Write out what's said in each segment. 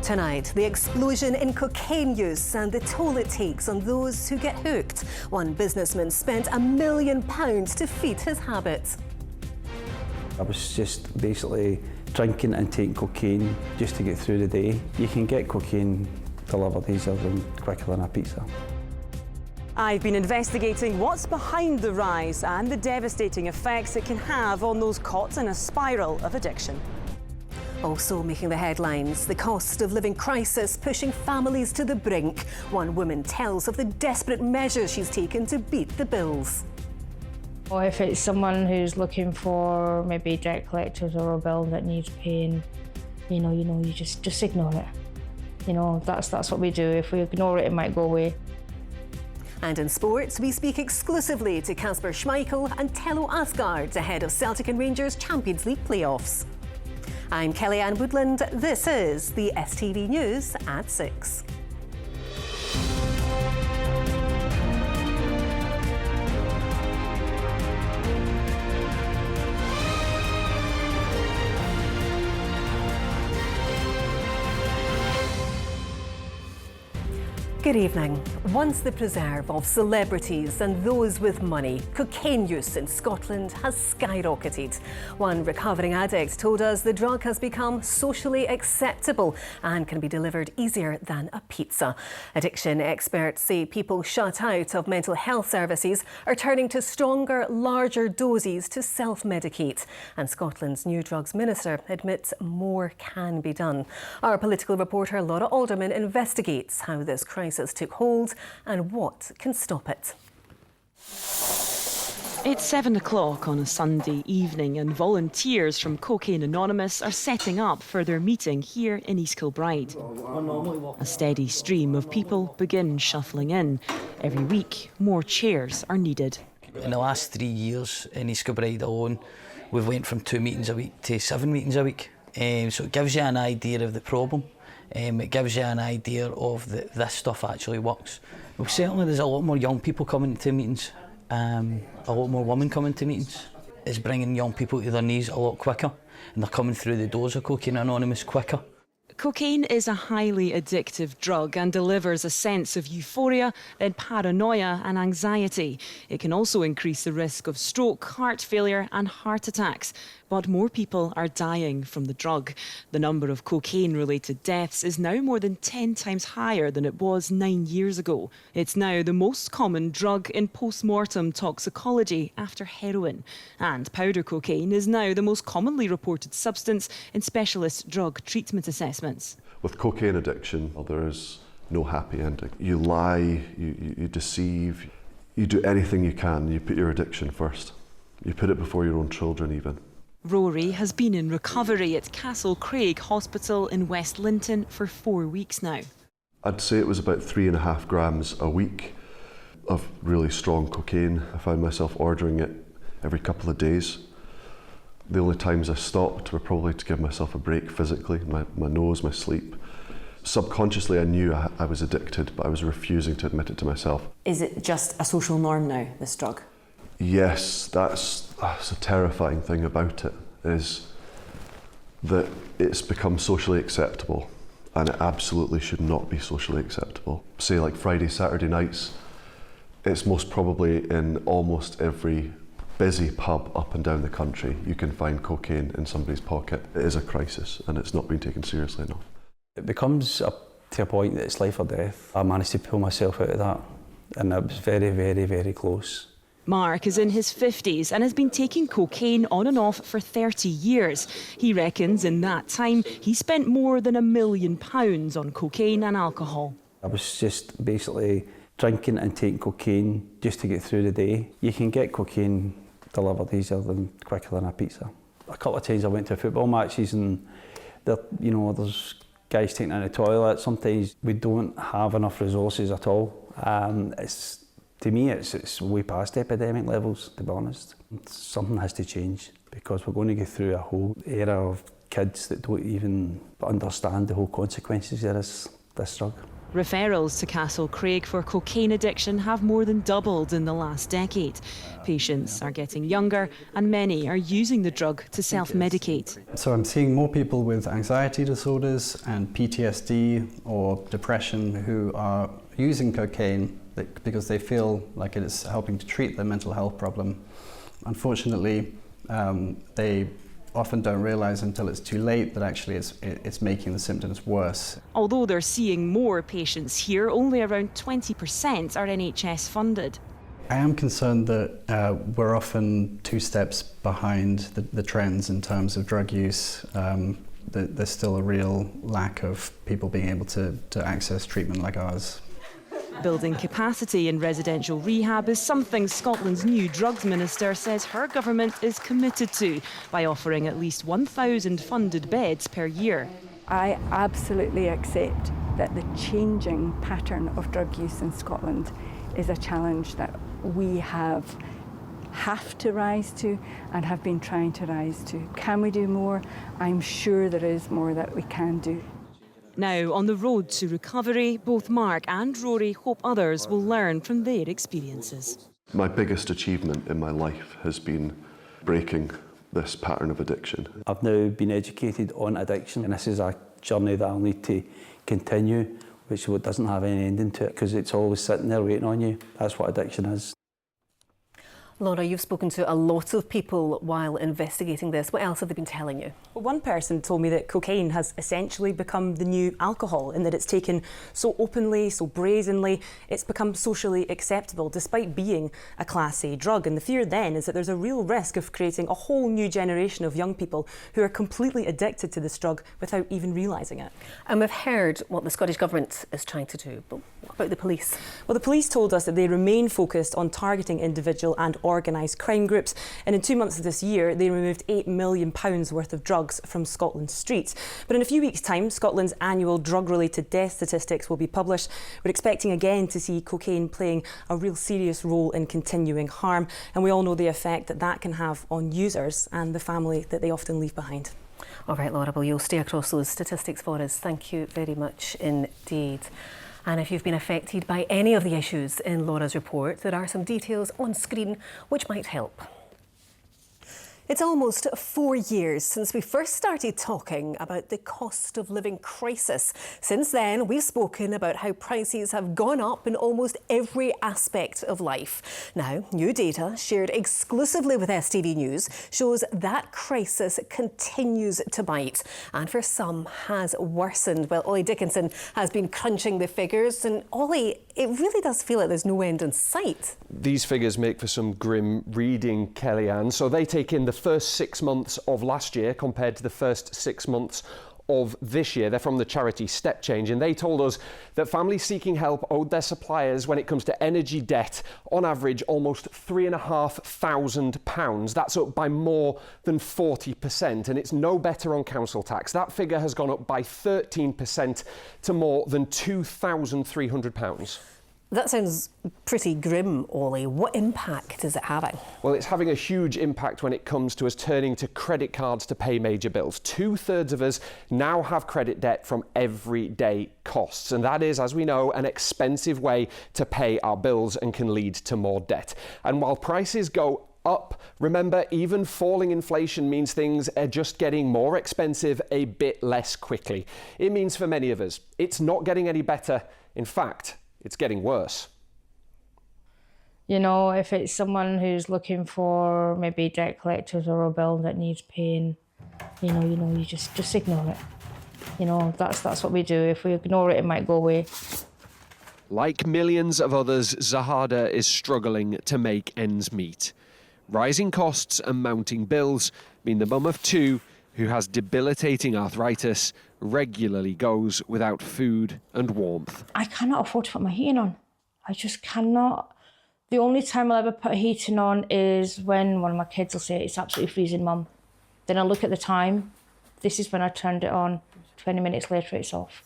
Tonight, the explosion in cocaine use and the toll it takes on those who get hooked. One businessman spent £1 million to feed his habit. I was just basically drinking and taking cocaine just to get through the day. You can get cocaine delivered easier than quicker than a pizza. I've been investigating what's behind the rise and the devastating effects it can have on those caught in a spiral of addiction. Also making the headlines, the cost of living crisis pushing families to the brink. One woman tells of the desperate measures she's taken to beat the bills. Or if it's someone who's looking for maybe debt collectors or a bill that needs paying, you just ignore it. That's what we do. If we ignore it, it might go away. And in sports, we speak exclusively to Kasper Schmeichel and Tello Asgard ahead of Celtic and Rangers Champions League playoffs. I'm Kellyanne Woodland. This is the STV News at 6. Good evening. Once the preserve of celebrities and those with money, cocaine use in Scotland has skyrocketed. One recovering addict told us the drug has become socially acceptable and can be delivered easier than a pizza. Addiction experts say people shut out of mental health services are turning to stronger, larger doses to self-medicate. And Scotland's new drugs minister admits more can be done. Our political reporter Laura Alderman investigates how this crisis took hold and what can stop it. It's 7 o'clock on a Sunday evening and volunteers from Cocaine Anonymous are setting up for their meeting here in East Kilbride. A steady stream of people begin shuffling in. Every week, more chairs are needed. In the last 3 years in East Kilbride alone, we've went from 2 meetings a week to 7 meetings a week. So it gives you an idea of the problem. It gives you an idea of this stuff actually works. Well, certainly there's a lot more young people coming to meetings, a lot more women coming to meetings. It's bringing young people to their knees a lot quicker, and they're coming through the doors of Cocaine Anonymous quicker. Cocaine is a highly addictive drug and delivers a sense of euphoria, then paranoia and anxiety. It can also increase the risk of stroke, heart failure and heart attacks. But more people are dying from the drug. The number of cocaine-related deaths is now more than 10 times higher than it was 9 years ago. It's now the most common drug in post-mortem toxicology after heroin. And powder cocaine is now the most commonly reported substance in specialist drug treatment assessments. With cocaine addiction, there is no happy ending. You lie, you deceive, you do anything you can. You put your addiction first. You put it before your own children even. Rory has been in recovery at Castle Craig Hospital in West Linton for 4 weeks now. I'd say it was about 3.5 grams a week of really strong cocaine. I found myself ordering it every couple of days. The only times I stopped were probably to give myself a break physically, my nose, my sleep. Subconsciously I knew I was addicted, but I was refusing to admit it to myself. Is it just a social norm now, this drug? Yes, that's a terrifying thing about it, is that it's become socially acceptable, and it absolutely should not be socially acceptable. Say like Friday, Saturday nights, it's most probably in almost every busy pub up and down the country, you can find cocaine in somebody's pocket. It is a crisis and it's not been taken seriously enough. It becomes to a point that it's life or death. I managed to pull myself out of that, and it was very, very, very close. Mark is in his 50s and has been taking cocaine on and off for 30 years. He reckons in that time he spent more than £1 million on cocaine and alcohol. I was just basically drinking and taking cocaine just to get through the day. You can get cocaine delivered easier than quicker than a pizza. A couple of times I went to football matches and there's guys taking in the toilet. Sometimes we don't have enough resources at all. To me, it's way past epidemic levels, to be honest. Something has to change because we're going to go through a whole era of kids that don't even understand the whole consequences of this drug. Referrals to Castlecraig for cocaine addiction have more than doubled in the last decade. Patients are getting younger and many are using the drug to self-medicate. So I'm seeing more people with anxiety disorders and PTSD or depression who are using cocaine because they feel like it is helping to treat their mental health problem. Unfortunately, they often don't realise until it's too late that actually it's making the symptoms worse. Although they're seeing more patients here, only around 20% are NHS funded. I am concerned that we're often 2 steps behind the trends in terms of drug use. There's still a real lack of people being able to access treatment like ours. Building capacity in residential rehab is something Scotland's new drugs minister says her government is committed to by offering at least 1,000 funded beds per year. I absolutely accept that the changing pattern of drug use in Scotland is a challenge that we have to rise to and have been trying to rise to. Can we do more? I'm sure there is more that we can do. Now, on the road to recovery, both Mark and Rory hope others will learn from their experiences. My biggest achievement in my life has been breaking this pattern of addiction. I've now been educated on addiction, and this is a journey that I'll need to continue, which doesn't have any ending to it, because it's always sitting there waiting on you. That's what addiction is. Laura, you've spoken to a lot of people while investigating this. What else have they been telling you? Well, one person told me that cocaine has essentially become the new alcohol in that it's taken so openly, so brazenly, it's become socially acceptable despite being a Class A drug. And the fear then is that there's a real risk of creating a whole new generation of young people who are completely addicted to this drug without even realising it. And we've heard what the Scottish Government is trying to do, but what about the police? Well, the police told us that they remain focused on targeting individual and organised crime groups, and in 2 months of this year they removed £8 million worth of drugs from Scotland's streets. But in a few weeks' time, Scotland's annual drug-related death statistics will be published. We're expecting again to see cocaine playing a real serious role in continuing harm, and we all know the effect that that can have on users and the family that they often leave behind. All right, Laura, well, you'll stay across those statistics for us. Thank you very much indeed. And if you've been affected by any of the issues in Laura's report, there are some details on screen which might help. It's almost 4 years since we first started talking about the cost of living crisis. Since then, we've spoken about how prices have gone up in almost every aspect of life. Now, new data shared exclusively with STV News shows that crisis continues to bite, and for some has worsened. Well, Ollie Dickinson has been crunching the figures, and Ollie, it really does feel like there's no end in sight. These figures make for some grim reading, Kellyanne. So they take in the first 6 months of last year compared to the first 6 months of this year. They're from the charity Step Change, and they told us that families seeking help owed their suppliers, when it comes to energy debt, on average almost £3,500. That's up by more than 40%, and it's no better on council tax. That figure has gone up by 13% to more than £2,300. That sounds pretty grim, Ollie. What impact is it having? Well, it's having a huge impact when it comes to us turning to credit cards to pay major bills. 2/3 of us now have credit debt from everyday costs, and that is, as we know, an expensive way to pay our bills and can lead to more debt. And while prices go up, remember, even falling inflation means things are just getting more expensive a bit less quickly. It means for many of us, it's not getting any better. In fact, it's getting worse. You know, if it's someone who's looking for maybe debt collectors or a bill that needs paying, you just ignore it. You know, that's what we do. If we ignore it, it might go away. Like millions of others, Zahada is struggling to make ends meet. Rising costs and mounting bills mean the mum of 2, who has debilitating arthritis, regularly goes without food and warmth. I cannot afford to put my heating on. I just cannot. The only time I'll ever put heating on is when one of my kids will say, "It's absolutely freezing, Mum." Then I look at the time. This is when I turned it on. 20 minutes later, it's off.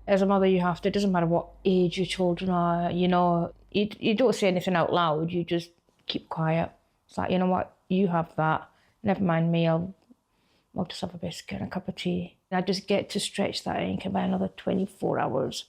As a mother, you have to, it doesn't matter what age your children are, you don't say anything out loud, you just keep quiet. It's like, you know what, you have that. Never mind me, I'll I'll just have a biscuit and a cup of tea. I just get to stretch that income by another 24 hours.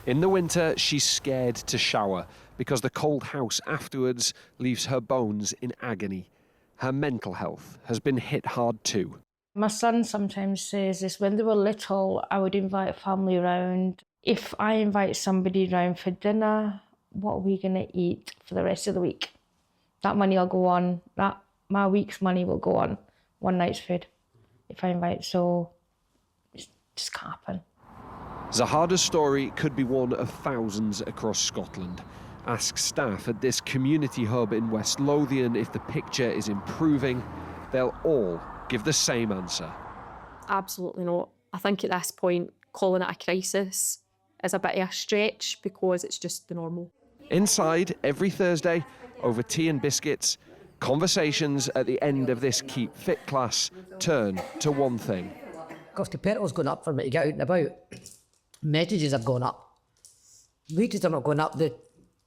In the winter, she's scared to shower because the cold house afterwards leaves her bones in agony. Her mental health has been hit hard too. My son sometimes says this, when they were little, I would invite family round. If I invite somebody round for dinner, what are we going to eat for the rest of the week? That money will go on, my week's money will go on one night's food if I invite, so it just can't happen. Zahada's story could be one of thousands across Scotland. Ask staff at this community hub in West Lothian if the picture is improving. They'll all give the same answer. Absolutely not. I think at this point, calling it a crisis is a bit of a stretch because it's just the normal. Inside, every Thursday, over tea and biscuits, conversations at the end of this Keep Fit class turn to one thing. Cost of petrol's going up for me to get out and about. Messages have gone up. Wages are not going up. The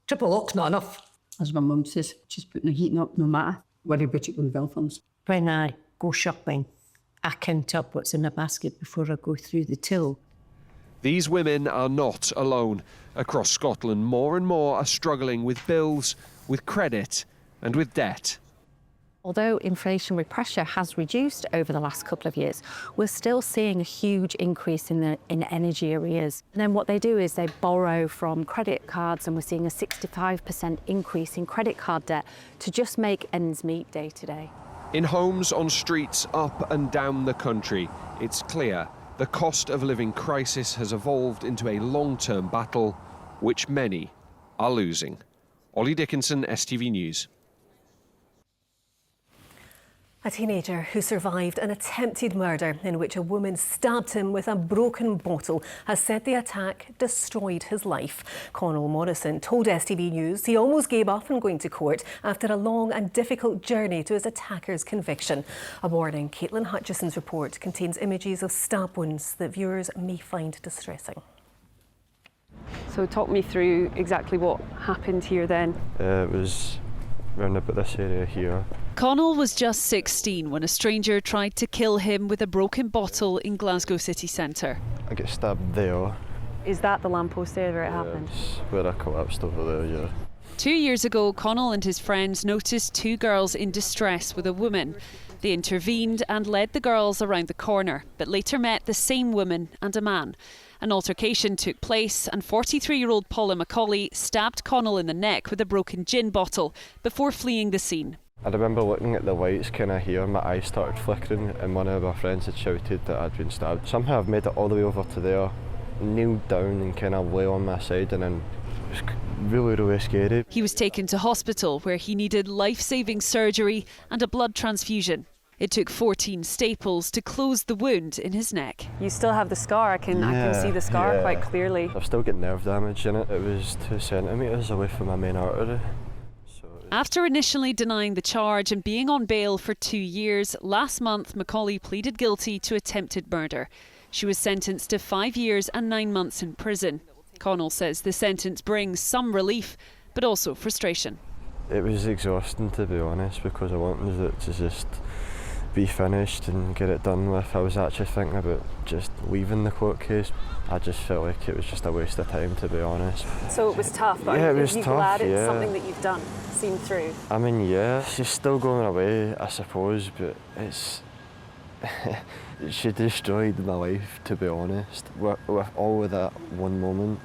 triple lock's not enough. As my mum says, she's putting the heating up no matter. Worry about it on bill funds. When I go shopping, I count up what's in a basket before I go through the till. These women are not alone. Across Scotland, more and more are struggling with bills, with credit and with debt. Although inflationary pressure has reduced over the last couple of years, we're still seeing a huge increase in energy arrears. And then what they do is they borrow from credit cards, and we're seeing a 65% increase in credit card debt to just make ends meet day to day. In homes, on streets, up and down the country, it's clear the cost of living crisis has evolved into a long-term battle, which many are losing. Ollie Dickinson, STV News. A teenager who survived an attempted murder in which a woman stabbed him with a broken bottle has said the attack destroyed his life. Connell Morrison told STV News he almost gave up on going to court after a long and difficult journey to his attacker's conviction. A warning: Caitlin Hutchison's report contains images of stab wounds that viewers may find distressing. So talk me through exactly what happened here then. It was round about this area here. Connell was just 16 when a stranger tried to kill him with a broken bottle in Glasgow city centre. I get stabbed there. Is that the lamppost there where it happened? Where I collapsed over there, yeah. 2 years ago, Connell and his friends noticed two girls in distress with a woman. They intervened and led the girls around the corner, but later met the same woman and a man. An altercation took place and 43-year-old Paula Macaulay stabbed Connell in the neck with a broken gin bottle before fleeing the scene. I remember looking at the lights kind of here, my eyes started flickering, and one of my friends had shouted that I'd been stabbed. Somehow I've made it all the way over to there, kneeled down and kind of lay on my side, and then it was really, really scary. He was taken to hospital where he needed life-saving surgery and a blood transfusion. It took 14 staples to close the wound in his neck. You still have the scar. I can see the scar quite clearly. I've still got nerve damage in it. It was 2 centimetres away from my main artery. After initially denying the charge and being on bail for 2 years, last month Macaulay pleaded guilty to attempted murder. She was sentenced to 5 years and 9 months in prison. Connell says the sentence brings some relief, but also frustration. It was exhausting, to be honest, because I wanted it to just be finished and get it done with. I was actually thinking about just leaving the court case. I just felt like it was just a waste of time, to be honest. So it was tough, but yeah, are you glad it's something that you've done, seen through? I mean, yeah, she's still going away, I suppose, but it's... she destroyed my life, to be honest, with all of that one moment.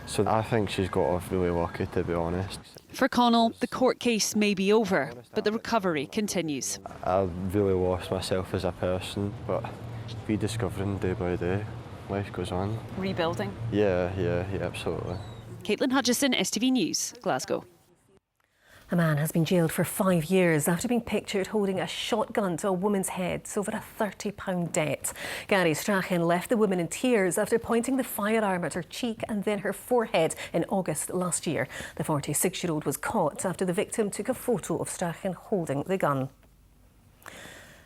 So I think she's got off really lucky, to be honest. For Connell, the court case may be over, but the recovery continues. I've really lost myself as a person, but rediscovering day by day. Life goes on. Rebuilding? Yeah, absolutely. Caitlin Hutchison, STV News, Glasgow. A man has been jailed for 5 years after being pictured holding a shotgun to a woman's head over a £30 debt. Gary Strachan left the woman in tears after pointing the firearm at her cheek and then her forehead in August last year. The 46-year-old was caught after the victim took a photo of Strachan holding the gun.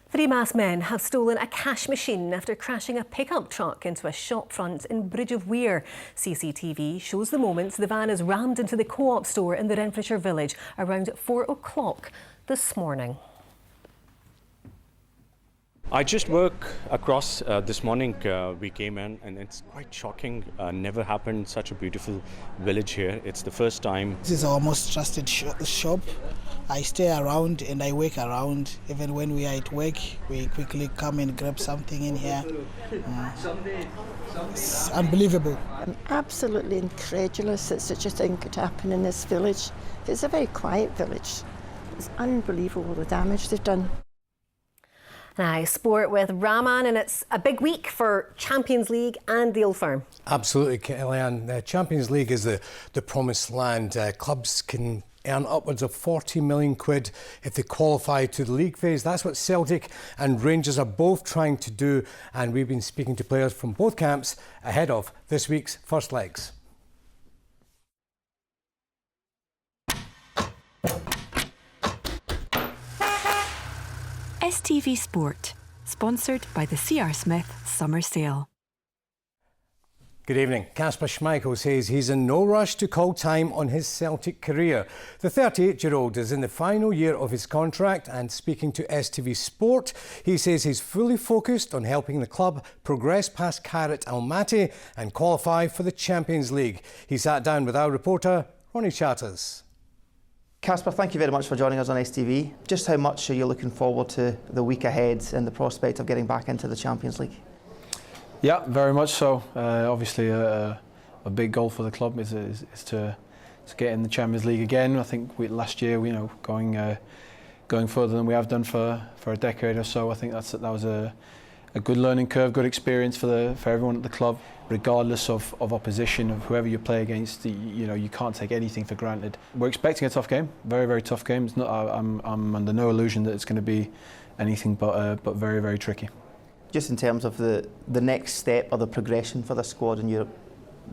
3 masked men have stolen a cash machine after crashing a pickup truck into a shop front in Bridge of Weir. CCTV shows the moments the van is rammed into the Co-op store in the Renfrewshire village around 4 o'clock this morning. I just work across this morning. We came in and it's quite shocking. Never happened such a beautiful village here. It's the first time. This is our most trusted shop. I stay around and I work around. Even when we are at work, we quickly come and grab something in here. It's unbelievable. I'm absolutely incredulous that such a thing could happen in this village. It's a very quiet village. It's unbelievable the damage they've done. Now, sport with Rahman, and it's a big week for Champions League and the Old Firm. Absolutely, Kellyanne. The Champions League is the promised land. Clubs can earn upwards of 40 million quid if they qualify to the league phase. That's what Celtic and Rangers are both trying to do, and we've been speaking to players from both camps ahead of this week's first legs. STV Sport, sponsored by the C.R. Smith Summer Sale. Good evening. Kasper Schmeichel says he's in no rush to call time on his Celtic career. The 38-year-old is in the final year of his contract, and speaking to STV Sport, he says he's fully focused on helping the club progress past Kairat Almaty and qualify for the Champions League. He sat down with our reporter, Ronnie Chatters. Kasper, thank you very much for joining us on STV. Just how much are you looking forward to the week ahead and the prospect of getting back into the Champions League? Yeah, very much so. Obviously, a big goal for the club is to get in the Champions League again. I think last year, going further than we have done for a decade or so. I think that was a good learning curve, good experience for everyone at the club. Regardless of opposition, of whoever you play against, you can't take anything for granted. We're expecting a tough game, very, very tough game. It's not, I'm under no illusion that it's going to be anything but very, very tricky. Just in terms of the next step or the progression for the squad in Europe,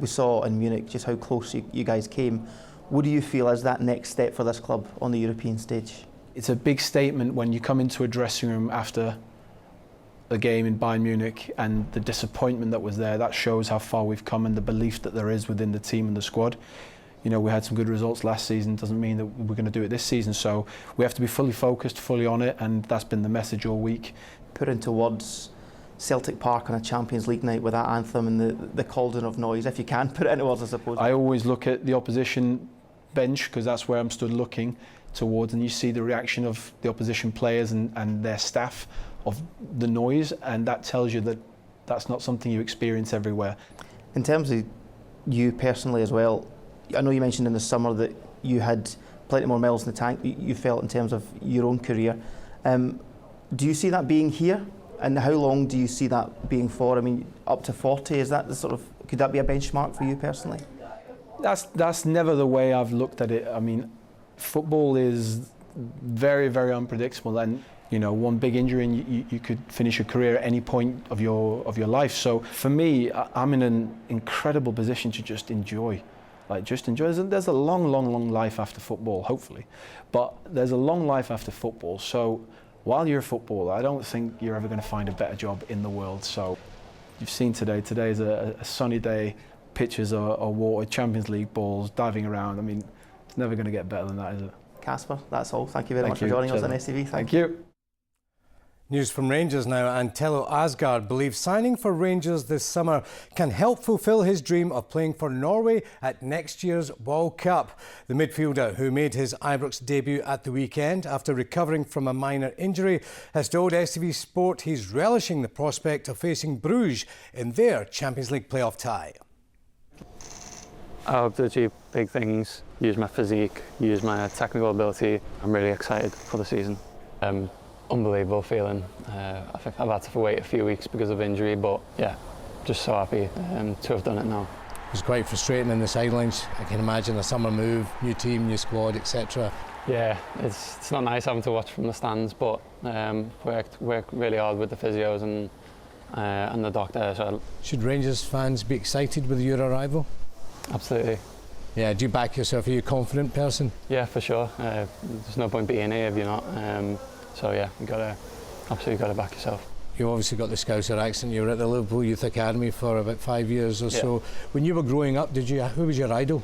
we saw in Munich just how close you guys came. What do you feel is that next step for this club on the European stage? It's a big statement when you come into a dressing room after the game in Bayern Munich and the disappointment that was there. That shows how far we've come and the belief that there is within the team and the squad. We had some good results last season, doesn't mean that we're going to do it this season, so we have to be fully focused, fully on it, and that's been the message all week. Put into words Celtic Park on a Champions League night with that anthem and the cauldron of noise, if you can put it into words, I suppose. I always look at the opposition bench because that's where I'm stood looking towards, and you see the reaction of the opposition players and their staff of the noise, and that tells you that that's not something you experience everywhere. In terms of you personally as well, I know you mentioned in the summer that you had plenty more miles in the tank, you felt in terms of your own career. Do you see that being here? And how long do you see that being for? I mean, up to 40, is that could that be a benchmark for you personally? That's never the way I've looked at it. I mean, football is very, very unpredictable, and one big injury and you could finish your career at any point of your life. So for me, I'm in an incredible position to just enjoy. There's a long life after football, hopefully, but there's a long life after football. So while you're a footballer, I don't think you're ever going to find a better job in the world. So you've seen today is a sunny day, pitches are water, Champions League balls, diving around. I mean, it's never going to get better than that, is it? Kasper, that's all. Thank you very much for joining us on STV. Thank you. News from Rangers now, and Tello Asgard believes signing for Rangers this summer can help fulfil his dream of playing for Norway at next year's World Cup. The midfielder, who made his Ibrox debut at the weekend after recovering from a minor injury, has told STV Sport he's relishing the prospect of facing Bruges in their Champions League playoff tie. I hope to achieve big things, use my physique, use my technical ability. I'm really excited for the season. Unbelievable feeling. I think I've had to wait a few weeks because of injury, but yeah, just so happy to have done it now. It was quite frustrating in the sidelines. I can imagine a summer move, new team, new squad, etc. Yeah, it's not nice having to watch from the stands, but worked really hard with the physios and the doctor. So should Rangers fans be excited with your arrival? Absolutely. Yeah, do you back yourself? Are you a confident person? Yeah, for sure. There's no point being here if you're not. So yeah, absolutely got to back yourself. You obviously got the Scouser accent. You were at the Liverpool Youth Academy for about 5 years or so. When you were growing up, who was your idol?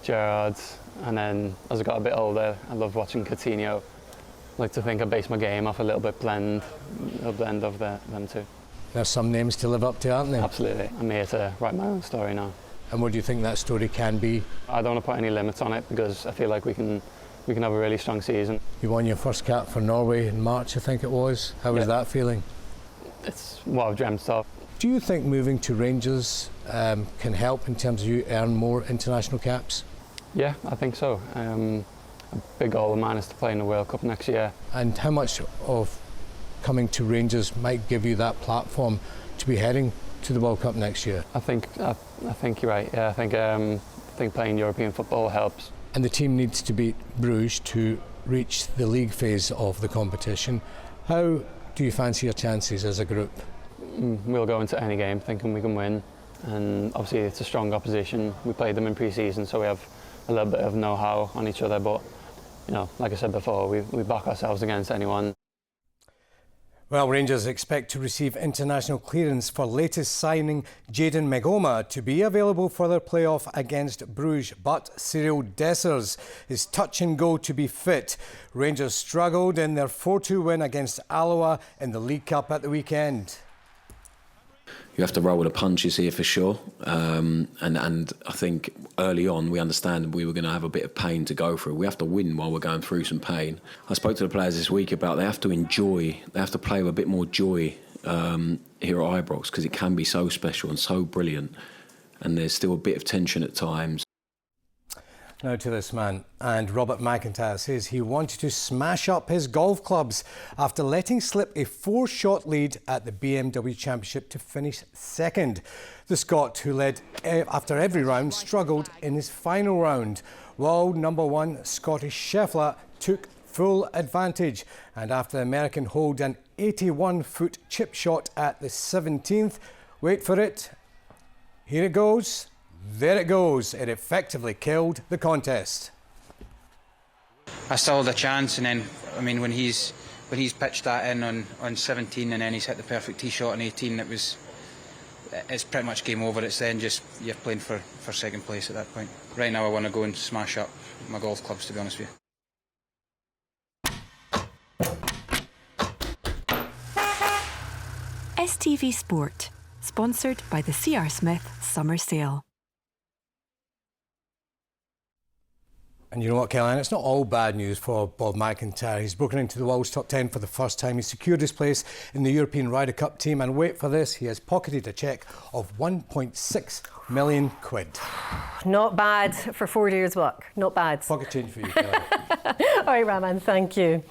Gerrard, and then as I got a bit older, I loved watching Coutinho. like to think I base my game off a little blend of them two. There's some names to live up to, aren't there? Absolutely. I'm here to write my own story now. And what do you think that story can be? I don't want to put any limits on it because I feel like we can have a really strong season. You won your first cap for Norway in March, I think it was. How was that feeling? It's what I've dreamt of. Do you think moving to Rangers can help in terms of you earn more international caps? Yeah, I think so. A big goal of mine is to play in the World Cup next year. And how much of coming to Rangers might give you that platform to be heading to the World Cup next year? I think you're right. Yeah, I think playing European football helps. And the team needs to beat Bruges to reach the league phase of the competition. How do you fancy your chances as a group? We'll go into any game thinking we can win, and obviously it's a strong opposition. We played them in pre-season, so we have a little bit of know-how on each other, but you know, like I said before, we back ourselves against anyone. Well, Rangers expect to receive international clearance for latest signing Jayden Megoma to be available for their playoff against Bruges, but Cyril Dessers is touch and go to be fit. Rangers struggled in their 4-2 win against Alloa in the League Cup at the weekend. You have to roll with the punches here for sure, and I think early on we understand we were going to have a bit of pain to go through. We have to win while we're going through some pain. I spoke to the players this week about they have to enjoy, they have to play with a bit more joy here at Ibrox because it can be so special and so brilliant, and there's still a bit of tension at times. Now to this man, and Robert McIntyre says he wanted to smash up his golf clubs after letting slip a 4-shot lead at the BMW Championship to finish second. The Scot, who led after every round, struggled in his final round. World number 1 Scottish Scheffler took full advantage, and after the American holed an 81-foot chip shot at the 17th, wait for it, here it goes. There it goes. It effectively killed the contest. I still had a chance, and then I mean when he's pitched that in on 17 and then he's hit the perfect tee shot on 18, it's pretty much game over. It's then just you're playing for second place at that point. Right now I want to go and smash up my golf clubs, to be honest with you. STV Sport, sponsored by the C.R. Smith Summer Sale. And you know what, Caroline, it's not all bad news for Bob McIntyre. He's broken into the world's top 10 for the first time. He's secured his place in the European Ryder Cup team, and wait for this, he has pocketed a cheque of 1.6 million quid. Not bad for 4 years' work. Not bad. Pocket change for you, Caroline. All right, Rahman, thank you.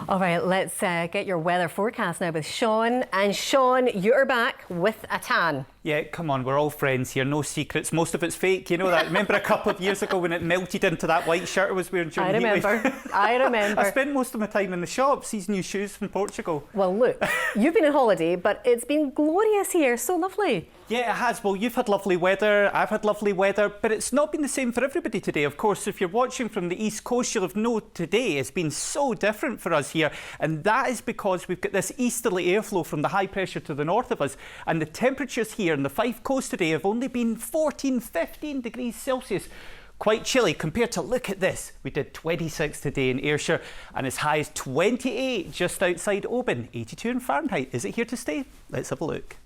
All right, let's get your weather forecast now with Sean. And Sean, you're back with a tan. Yeah, come on, we're all friends here, no secrets. Most of it's fake, you know that. Remember a couple of years ago when it melted into that white shirt I was wearing during the heat wave? I remember. I spent most of my time in the shops, these new shoes from Portugal. Well, look, you've been on holiday, but it's been glorious here, so lovely. Yeah, it has. Well, you've had lovely weather, I've had lovely weather, but it's not been the same for everybody today. Of course, if you're watching from the East Coast, you'll have known today has been so different for us here, and that is because we've got this easterly airflow from the high pressure to the north of us, and the temperatures here in the Fife Coast today have only been 14, 15 degrees Celsius. Quite chilly compared to, look at this, we did 26 today in Ayrshire and as high as 28 just outside Oban, 82 in Fahrenheit. Is it here to stay? Let's have a look.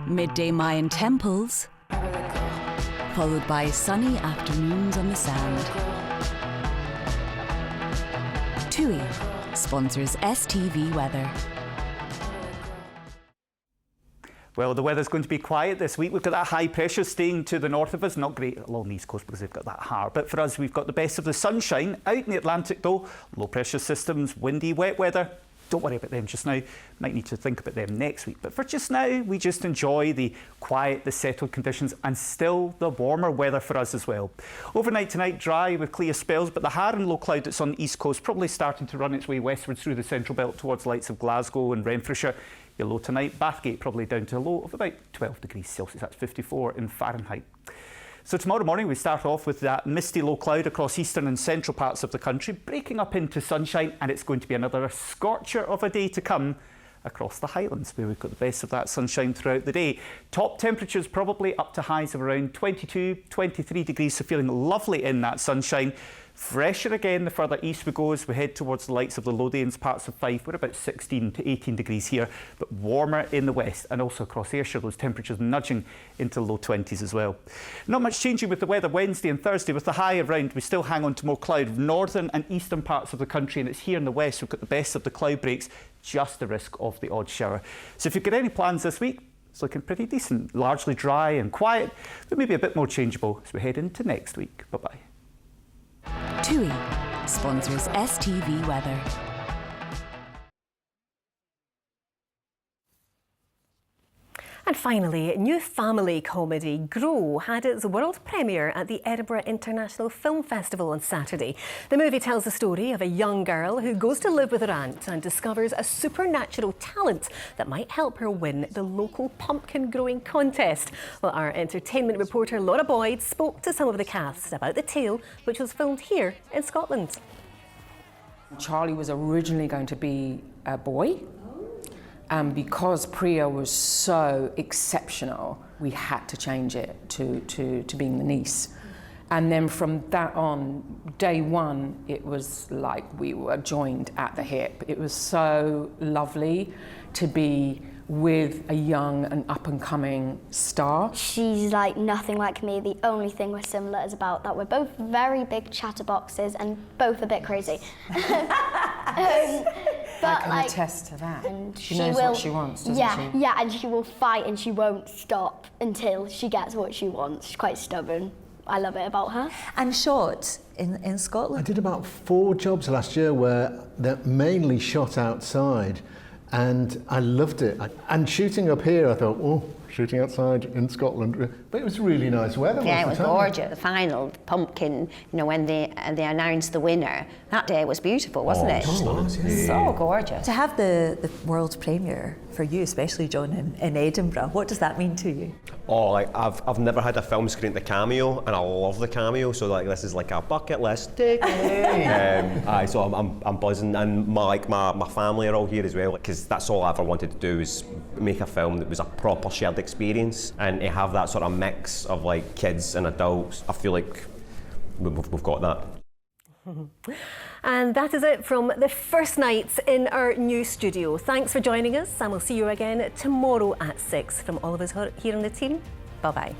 Midday Mayan temples, followed by sunny afternoons on the sand. TUI sponsors STV Weather. Well, the weather's going to be quiet this week. We've got that high pressure staying to the north of us. Not great along the east coast because they've got that har. But for us, we've got the best of the sunshine. Out in the Atlantic, though, low pressure systems, windy, wet weather. Don't worry about them just now. Might need to think about them next week. But for just now, we just enjoy the quiet, the settled conditions and still the warmer weather for us as well. Overnight tonight, dry with clear spells, but the har and low cloud that's on the east coast probably starting to run its way westwards through the central belt towards the lights of Glasgow and Renfrewshire. Your low tonight, Bathgate probably down to a low of about 12 degrees Celsius. That's 54 in Fahrenheit. So tomorrow morning we start off with that misty low cloud across eastern and central parts of the country, breaking up into sunshine, and it's going to be another scorcher of a day to come across the Highlands, where we've got the best of that sunshine throughout the day. Top temperatures probably up to highs of around 22, 23 degrees, so feeling lovely in that sunshine. Fresher again the further east we go as we head towards the likes of the Lothians, parts of Fife. We're about 16 to 18 degrees here, but warmer in the west and also across Ayrshire, those temperatures nudging into low 20s as well. Not much changing with the weather Wednesday and Thursday. With the high around, we still hang on to more cloud. Northern and eastern parts of the country, and it's here in the west we've got the best of the cloud breaks, just the risk of the odd shower. So if you've got any plans this week, it's looking pretty decent. Largely dry and quiet, but maybe a bit more changeable as we head into next week. Bye-bye. TUI sponsors STV Weather. And finally, new family comedy Grow had its world premiere at the Edinburgh International Film Festival on Saturday. The movie tells the story of a young girl who goes to live with her aunt and discovers a supernatural talent that might help her win the local pumpkin growing contest. Well, our entertainment reporter Laura Boyd spoke to some of the cast about the tale, which was filmed here in Scotland. Charlie was originally going to be a boy. Because Priya was so exceptional, we had to change it to being the niece. And then from that on, day one, it was like we were joined at the hip. It was so lovely to be with a young and up-and-coming star. She's like nothing like me. The only thing we're similar is about that we're both very big chatterboxes and both a bit crazy. I can attest to that. And she knows what she wants, doesn't she? Yeah, and she will fight and she won't stop until she gets what she wants. She's quite stubborn. I love it about her. And shot in Scotland? I did about 4 jobs last year where they're mainly shot outside, and I loved it. And shooting up here, I thought, oh, shooting outside in Scotland, but it was really nice weather. Yeah, it was gorgeous. The final pumpkin, you know, when they announced the winner, that day was beautiful, wasn't it? So gorgeous. To have the world premiere for you, especially John, in Edinburgh, what does that mean to you? Oh, like I've never had a film screen at the Cameo, and I love the Cameo. So like this is like a bucket list. Take me. So I'm buzzing, and my family are all here as well, because that's all I ever wanted to do is make a film that was a proper shared experience, and to have that sort of mix of like kids and adults. I feel like we've got that. And that is it from the first night in our new studio. Thanks for joining us, and we'll see you again tomorrow at 6. From all of us here on the team, bye-bye.